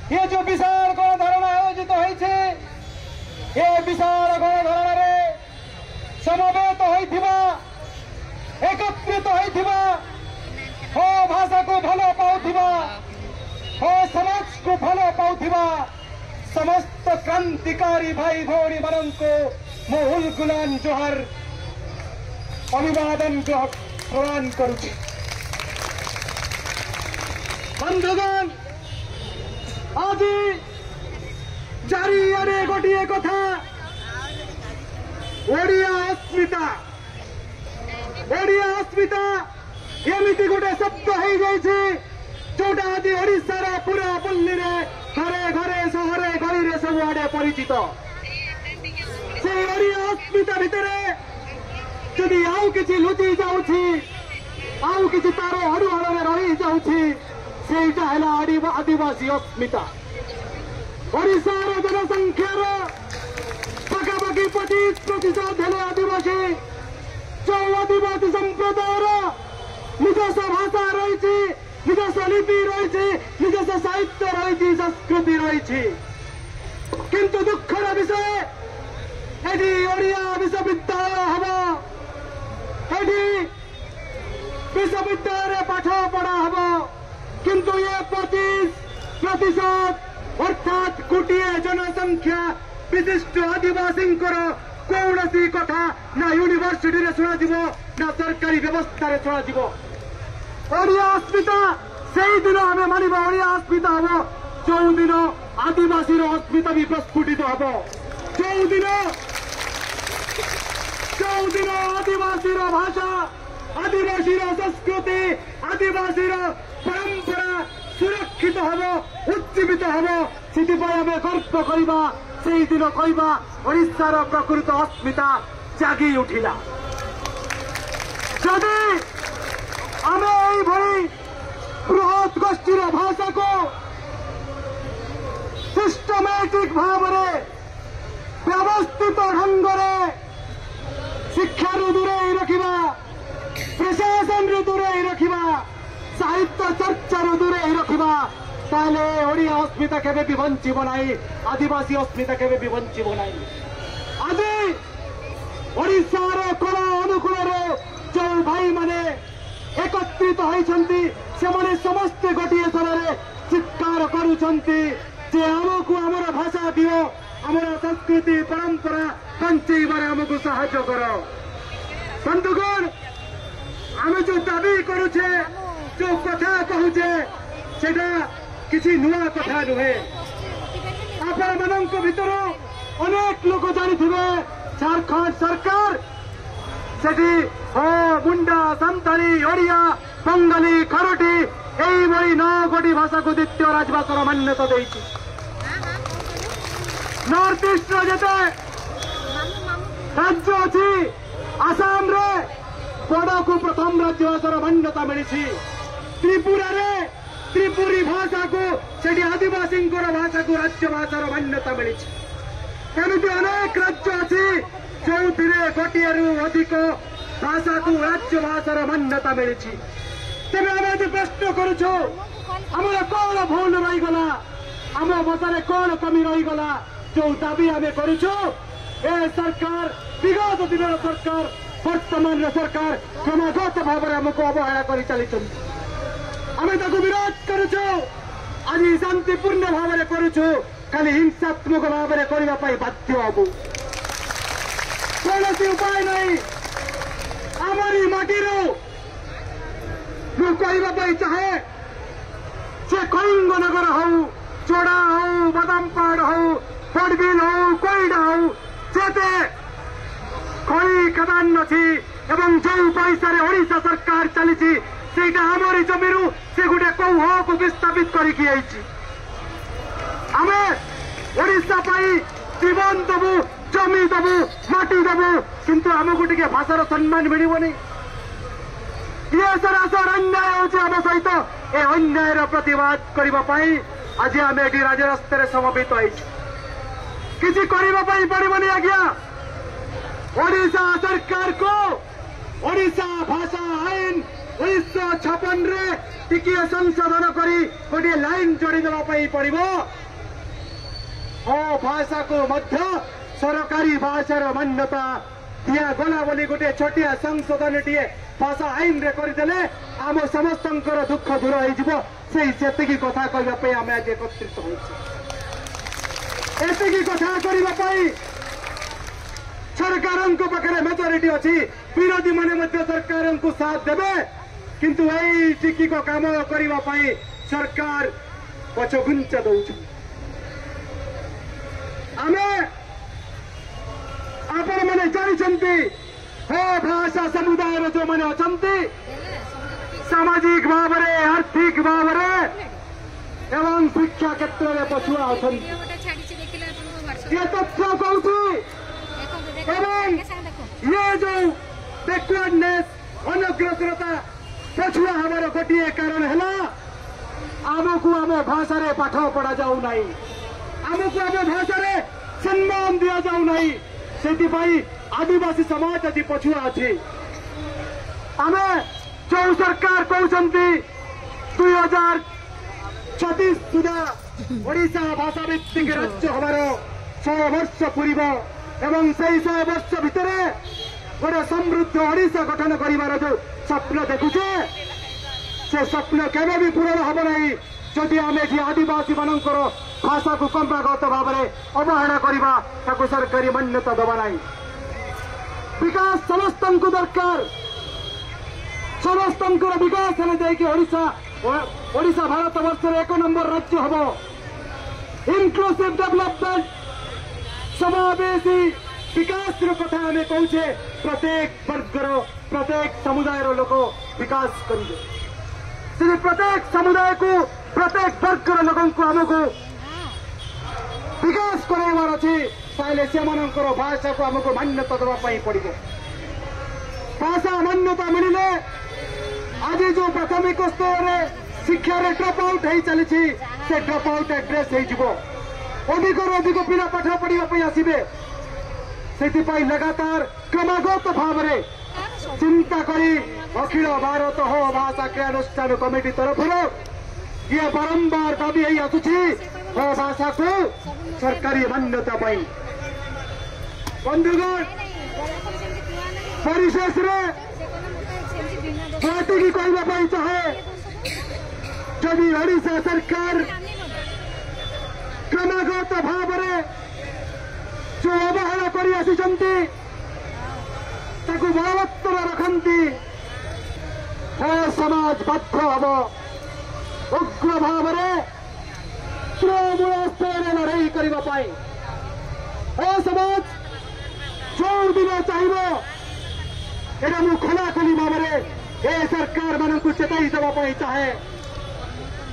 ये जो विशाल गणधारणा आयोजित होइछे ये विशाल गणधारणा समवेत होइथिबा एकत्रित होइथिबा हो भाषा को भलो पाउथिबा हो समाज को भलो पाउथिबा समस्त क्रांतिकारी भाई भौणी माननको मोहुल गुलान जोहर अभिवादन प्रदान करुछि। बंधुगण आज जारी आने गोटे कथा ओडिया अस्मिता एमती गोटे शब्द हो जाइए जोटा आज ओडिशार पूरा पल्ली घरे घरे सहरे गली सब आड़े परिचित से ओडिया अस्मिता भितर जदि आउ किछि लुचि जाउछि आउ किछि तार हड़ुहड़ में रही जाउछि सेटा है आदिवासी अस्मिता। ओडिशार जनसंख्यार पाखापाखि 25% हेले आदिवासी जो आदिवासी संप्रदायर निजस्व भाषा रही निजस्व लिपि रही निजस्व साहित्य रही संस्कृति रही किंतु दुखर विषय यदि ओडिया विश्वविद्यालय हम यदि विश्वविद्यालय पाठ पढ़ा हम किंतु ये 25% अर्थात गोटे जनसंख्या विशिष्ट आदिवासी कौन सी कथा ना यूनिवर्सिटी रे शुणा जीवो ना सरकारी व्यवस्था रे शुणा जीवो। ओडिया अस्मिता से दिन आम मानवा ओडिया अस्मिता हम जो दिन आदिवासी अस्मिता भी प्रस्फुटित हम जो दिन आदिवासी भाषा आदिवासी संस्कृति आदिवासी परंपरा सुरक्षित हम उज्जीवित हम से गर्व करवा से दिन कहवा ओडिशार प्रकृत अस्मिता जागी उठिला। जदि आम यही बृहत गोष्ठीर भाषा को सिस्टमेटिक भाव व्यवस्थित ढंग शिक्षा दूरे रखा प्रशासन दूरे रखा साहित्य चर्चा दूरे रखा ताले ओडिया अस्मिता केबे भी बंचिब नाही आदिवासी अस्मिता केबे भी बंचिब नाही। आज ओडिशार कोण अनुकूल जो भाई माने एकत्रित होइछन्ति सेमाने समस्त गोटे स्वर चित्कार करुछन्ति जे आमको आमर भाषा दियो आमर संस्कृति परंपरा बंचेबार आमको साहाय्य कर। बंधुगण आम जो दाबी करुछे जो कथा कहूचे सेटा किसी नुआ कथा नुहे आपण मानक भितर अनेक लोक जानिथिबे झारखंड सरकार सेठी मुंडा संताली ओडिया बंगाली खरोटी यही भली 9 गोटी भाषा को द्वितीय राजभाषार मान्यता देइछि। नॉर्थ ईस्ट जेते राज्य अच्छी आसाम रे बड़ा को प्रथम राज्यभाषार मान्यता मिली त्रिपुरा रे त्रिपुरी भाषा को सेठी आदिवासी भाषा को राज्य भाषार मान्यता मिली एमती अनेक राज्य अच्छी जो गोटे अधिक भाषा को राज्य भाषार मान्यता मिली तेज आम प्रश्न करुछु आमर कौन भूल रहीगला आम भाषा कौन कमी रहीगला जो दाबी आम करुछु ए सरकार विगत दिन सरकार वर्तमान सरकार क्रमगत भाव में आमको अवहेला कर चली आम विरोध करुछु आज शांतिपूर्ण भाव में करुछु खाली हिंसात्मक भाव में करने बाध्य हबु कौन उपाय नहीं आमरी माटीर कहवाई चाहे से कलिंगनगर हौ चोड़ा हौ बादामपाड़ हौ बड़बिल हौ कोईडा हौ जेते खई खदान अच्छी एवं जो पैसा ओडिशा सरकार चली सेटा हमारी जमीरू से गोटे कौह को विस्थापित करके आमे ओडिशा जीवन दबु जमी दबु माटी दबु किंतु आमको टे भाषार सम्मान मिलनी ये सरासर अन्याय होम सहित ए अन्यायर प्रतिवाद करने आज आम ये राजरास्तार समवेत किसी करने पड़ोनी आज्ञा ओडिशा सरकार को ओडिशा भाषा आईन 1956 टिके संशोधन करी गोटे लाइन जोड़ी देवा पड़ो भाषा को मध्य सरकारी भाषार मान्यता दिया गला बोली गोटे छोटिया संशोधन टीए भाषा आईन रे करदेले आम समस्त दुख दूर होती कथा कहवाई आम आज एकत्रित होती कथा करने सरकार पाखे मेजोरिटी अच्छी विरोधी मैंने सरकार को साथ देवे किंतु यही टिकी को काम करने सरकार पछघुंच दौच आमे आपण मैंने जानते हो भाषा समुदाय जो मैंने अच्छा सामाजिक भाव में आर्थिक भाव में एवं शिक्षा क्षेत्र में पछुआ अच्छा तथ्य कहूँ एवं ये जो बैकवर्डनेस अनग्रसरता पछुआ हमार गोटे कारण है आमको आम भाषा रे पाठ पढ़ा जाऊ नहीं आमको आम भाषा रे सम्मान दिया जाऊ नहीं से आदिवासी समाज आज पछुआ अच्छी आम जो सरकार कहते 2036 सुधा ओडिशा भाषा भित्तिक राज्य हमार 100 वर्ष पूर्व एवं से 100 वर्ष भितर गोटे समृद्ध ओडिशा गठन कर जो स्वप्न देखुचे से स्वप्न केवे भी पूरण हम नहीं जदि आम ये आदिवासी मानकर भाषा को परंपरागत भाव में अवहेला करवा सरकारी मान्यता दबा नहीं विकास समस्त को दरकार समस्त विकास ओडिशा भारत वर्ष 1 नंबर राज्य हम इनक्लूसिव डेवलपमेंट समावेशी विकास कथा आम कहे प्रत्येक वर्गर प्रत्येक समुदाय लोक विकास करेंगे प्रत्येक समुदाय को प्रत्येक वर्गर लोक को आमको विकास करार अच्छे से भाषा को आमको मान्यता देवाई पड़ो भाषा मान्यता मिले आज जो प्राथमिक स्तर में शिक्षा ड्रप आउट हो चली से ड्रप आउट एड्रेस अधिक अधिक पिला पाठ पढ़ाई आसवे से लगातार क्रमागत भाव में चिंता करी अखिल भारत हो भाषा क्रियानुष्ठान कमिटी तरफ ये बारंबार दाबी है आसुची हो भाषा को सरकारी मान्यता पाई बंधुगण परिशेष पार्टी की कहवाई चाहे जदि ओडिशा सरकार क्रमागत भाव में जो अवहेला कर बलवत्तर रखती हो समाज बाध्य हम उग्र भाव में तृणमूल स्तर में लड़ाई करने हो समाज जो दिन चाहिए एटा मु खोलाखोली भाव में ए सरकार मान को चेताई देवाई चाहे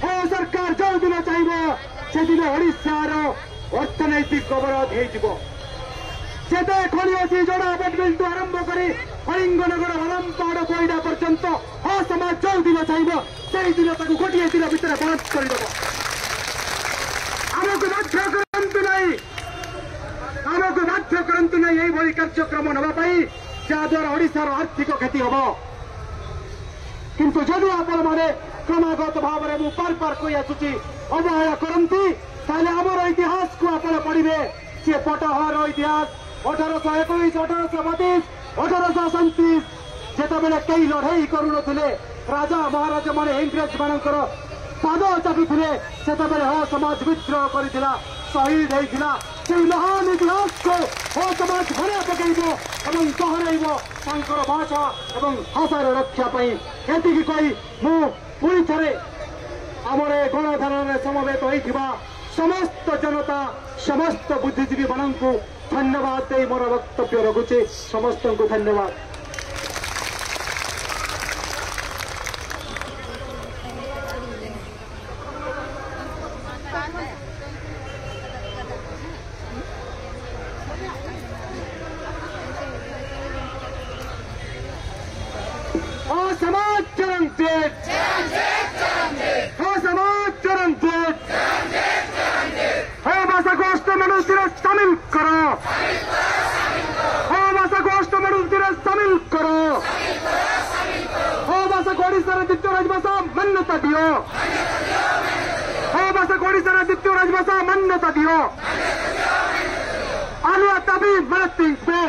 हो सरकार जो दिन चाहिए से दिन ओडिशार अर्थनैतिक अवरोध हो खोली अच्छी जोड़ा बेटमिल टू आरंभ कर कलिंगनगर हलमपाड़ कोईडा पर्यंत हो समाज जो दिन चाहिए से दिन गोटे दिन भितर बंद करदे आमको बाध्य करतु नहीं आमको बाध्य करतु नहीं यही कार्यक्रम नापी जहाद्वारा ओडिशार आर्थिक क्षति हम किंतु जदि आपण मैंने क्रमागत भाव में बार बार कही आसुची अवहेला करती आमर इतिहास को आप पढ़े सी पटहर इतिहास 1821 1832 1837 जिते कई लड़ाई करुले राजा महाराजा मैंने इंग्रेज मानकर पाद चापी से हो समाज विद्रोह करता शहीद होता से महान इतिहास को हो समाज घरे पकड़ सहर भाषा और भाषार रक्षापी ये कही मुझे थे आमर गणधारण समवेत होता समस्त जनता समस्त बुद्धिजीवी मान को धन्यवाद दे मोर वक्तव्य रखुचे समस्त को धन्यवाद। समाज चरण जेठ समाज चरण जेठ भाषा गोष्ठ मनुष्य शामिल करो भाषा गोष्ठ मनुष्य शामिल करो भाषा को ओडिशा द्वितीय राजभाषा मान्यता ମାନ୍ୟତା ଦିଅ। ଭାଷାକୁ ଓଡ଼ିଶାର ଦ୍ୱିତୀୟ ରାଜଭାଷା ମାନ୍ୟତା ଦିଅ। Alia tabi mana tingpe,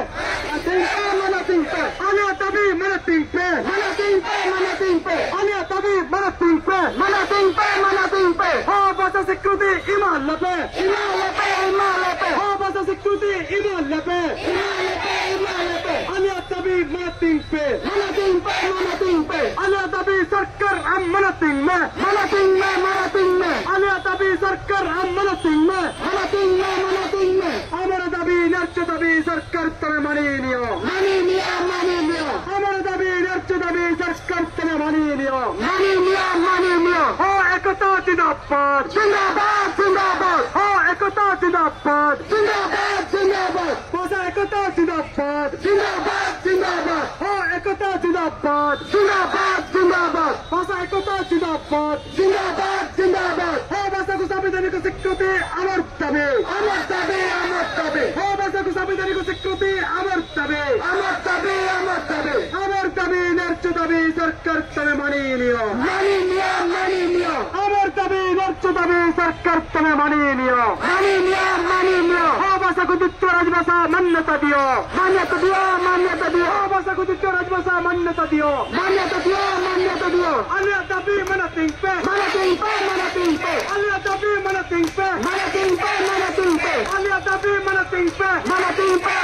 mana tingpe. Alia tabi mana tingpe, mana tingpe, mana tingpe. Alia tabi mana tingpe, mana tingpe, mana tingpe. Oh bahasa sekruti iman lepe, iman lepe, iman lepe. Oh bahasa sekruti iman lepe, iman lepe, iman lepe. Alia tabi mana tingpe, mana tingpe, mana tingpe. Alia tabi sarkar am mana tingme, mana tingme, mana tingme. Alia tabi sarkar am mana tingme, mana tingme, mana tingme. Amara dabi nerche dabi sarkar tame maniniyo, maniniyo, maniniyo. Amara dabi nerche dabi sarkar tame maniniyo, maniniyo, maniniyo. Oh ekata zindabad, zindabad, zindabad. Oh ekata zindabad, zindabad, zindabad. Bahasa ekata zindabad, zindabad, zindabad. Oh ekata zindabad, zindabad, zindabad. Bahasa ekata zindabad, zindabad, zindabad. Oh bahasa संवैधानिक स्वीकृति अमर दाबी, अमर दाबी, अमर दाबी। हो भाषाको संवैधानिक स्वीकृति अमर दाबी, अमर दाबी, अमर दाबी। अमर दाबी नर्च दाबी सरकार तमे मानिलियो, मानिलियो, मानिलियो। अमर दाबी नर्च दाबी सरकार तमे मानिलियो, मानिलियो, मानिलियो। हो भाषाको द्वितीय राजभाषा मान्यता दियो, मान्यता दियो, मान्यता दियो। हो भाषाको द्वितीय राजभाषा मान्यता दियो, मान्यता दियो, मान्यता दियो। Alia dabi mana tingpe, mana tingpe, mana tingpe. Alia dabi mana tingpe, mana tingpe, mana tingpe. Alia dabi mana tingpe, mana tingpe,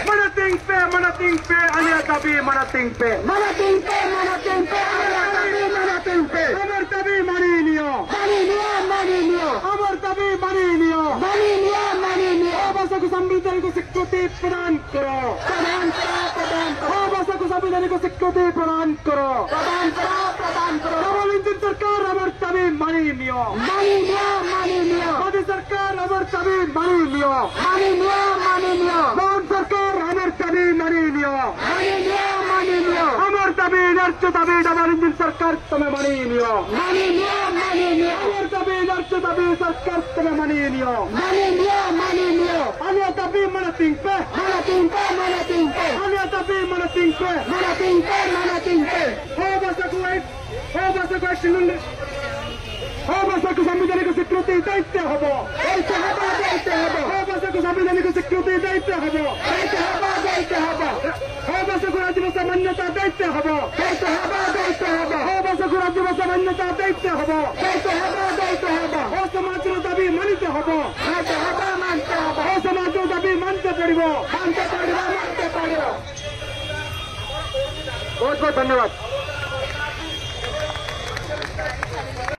mana tingpe, mana tingpe. Alia dabi mana tingpe, mana tingpe, mana tingpe. Alia dabi mana tingpe. Amar dabi maniniyo, maniniyo, maniniyo. Amar dabi maniniyo, maniniyo, maniniyo. हो भाषा को संवैधानिक स्वीकृति प्रदान करो, प्रदान करो, प्रदान करो। हो भाषा को संवैधानिक स्वीकृति प्रदान करो, प्रदान करो, प्रदान करो। डबल इंजन सरकार अमर दाबी मानिलियो, मानिलियो, मानिलियो। मोदी सरकार अमर दाबी मानिलियो, मानिलियो, मानिलियो। मोहन सरकार अमर दाबी मानिलियो, मानिलियो, मानिलियो। अमर दाबी नर्च दाबी डबल इंजन सरकार तमे मानिलियो, मानिलियो, मानिलियो। अमर दाबी नर्च दाबी सरकार तमे मानिलियो, मानिलियो, मानिलियो। Alia dabi mana tingpe, mana tingpe, mana tingpe. Alia dabi mana tingpe, mana tingpe, mana tingpe. हो भाषाको एक्सन, हो भाषाको संवैधानिक स्वीकृति दायित्व हब, दायित्व हब, दायित्व हब। हो भाषाको संवैधानिक स्वीकृति दायित्व हब, दायित्व हब, दायित्व हब। हो भाषाको राजभाषा मान्यता दायित्व हब, दायित्व हब, दायित्व हब। हो भाषाको राजभाषा मान्यता दायित्व हब, दायित्व हब, दायित्व हब। हो समाजर दाबी मानित हब, मानित हब, मानित हब। हो समाजर दाबी मानते पड़िब, मानते पड़िब, मानते पड़िब। बहुत बहुत धन्यवाद।